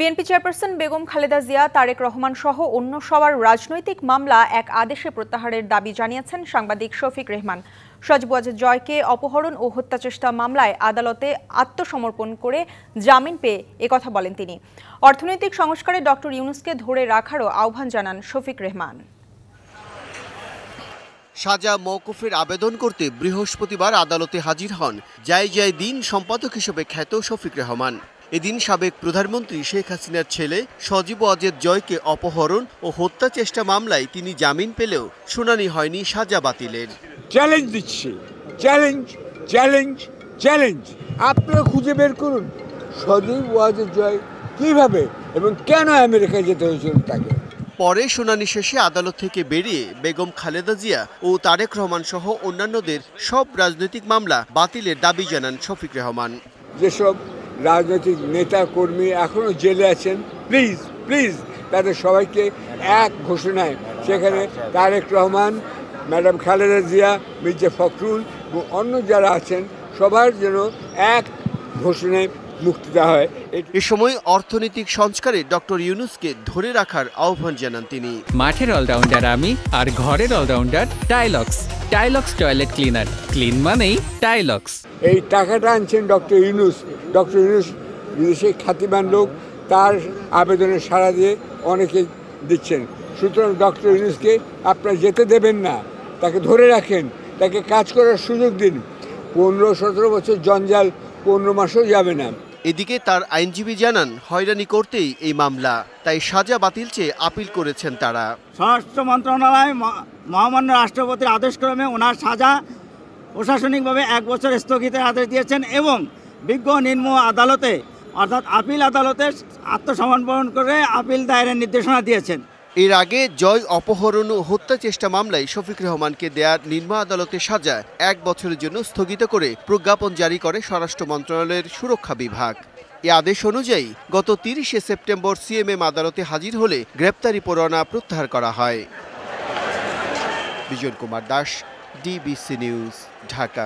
BNP chairperson Begum Khaleda Zia, Tarique Rahman সহ অন্য সবার রাজনৈতিক মামলা এক আদেশে প্রত্যাহারের দাবি জানিয়েছেন সাংবাদিক শফিক রেহমান। সজীব ওয়াজেদ জয়কে অপহরণ ও হত্যাচেষ্টা মামলায় আদালতে আত্মসমর্পণ করে জামিন পেয়ে একথা বলেন তিনি। অর্থনৈতিক সংস্কারে ডক্টর ইউনূসকে ধরে রাখারও আহ্বান জানান শফিক রেহমান। সাজা মওকুফের আবেদন করতে বৃহস্পতিবার আদালতে হাজির হন জায় দিন সম্পাদক হিসেবে খ্যাত শফিক রেহমান। এদিন সাবেক প্রধানমন্ত্রী শেখ হাসিনার ছেলে সজীব ওয়াজেদ জয়কে অপহরণ ও হত্যা চেষ্টা মামলায় তিনি জামিন পেলেও শুনানি হয়নি সাজা বাতিলের। চ্যালেঞ্জ দিচ্ছি, চ্যালেঞ্জ চ্যালেঞ্জ চ্যালেঞ্জ আপনারা খুঁজে বের করুন সজীব ওয়াজেদ জয় কিভাবে এবং কেন আমেরিকায় যেতে হয়েছিল তাকে। পরে শুনানি শেষে আদালত থেকে বেরিয়ে বেগম খালেদা জিয়া ও তারেক রহমান সহ অন্যান্যদের সব রাজনৈতিক মামলা বাতিলের দাবি জানান শফিক রেহমান। যেসব রাজনৈতিক নেতা কর্মী এখনো জেলে আছেন, প্লিজ প্লিজ তাদের সবাইকে এক ঘোষণায়, সেখানে তারেক রহমান, ম্যাডাম খালেদা জিয়া, মির্জা ফখরুল এবং অন্য যারা আছেন সবার যেন এক ঘোষণায় মুক্তি দেওয়া হয়। এ সময় অর্থনৈতিক সংস্কারে ডক্টর ইউনূসকে ধরে রাখার আহ্বান জানান তিনি। মাঠের অলরাউন্ডার আমি, আর ঘরের allrounder Tylox. Tylox toilet cleaner, clean মানেই টাইলক্স। এই টাকাটা আনছেন ডক্টর ইউনূস। ডক্টর ইউনূস বিদেশে খ্যাতিমান লোক, তার আবেদনে সাড়া দিয়ে অনেকে দিচ্ছেন। সুতরাং ডক্টর ইউনূসকে আপনারা যেতে দেবেন না, তাকে ধরে রাখেন, তাকে কাজ করার সুযোগ দিন। 15-17 বছর জঞ্জাল 15 মাসও যাবে না। এদিকে তার আইনজীবী জানান হয়রানি করতেই এই মামলা, তাই সাজা বাতিল চেয়ে আপিল করেছেন তারা। স্বরাষ্ট্র মন্ত্রণালয় মহামান্য রাষ্ট্রপতির আদেশক্রমে ওনার সাজা প্রশাসনিকভাবে 1 বছর স্থগিতের আদেশ দিয়েছেন এবং বিজ্ঞ নিম্ন আদালতে অর্থাৎ আপিল আদালতে আত্মসমর্পণ করে আপিল দায়েরের নির্দেশনা দিয়েছেন। এর আগে জয় অপহরণ ও হত্যা চেষ্টা মামলায় শফিক রেহমানকে দেয়া নিম্ন আদালতের সাজা 1 বছরের জন্য স্থগিত করে প্রজ্ঞাপন জারি করে স্বরাষ্ট্র মন্ত্রণালয়ের সুরক্ষা বিভাগ। এ আদেশ অনুযায়ী গত 30শে সেপ্টেম্বর সিএমএম আদালতে হাজির হলে গ্রেপ্তারি পরোয়ানা প্রত্যাহার করা হয়। Bijan Kumar Das, DBC news, Dhaka.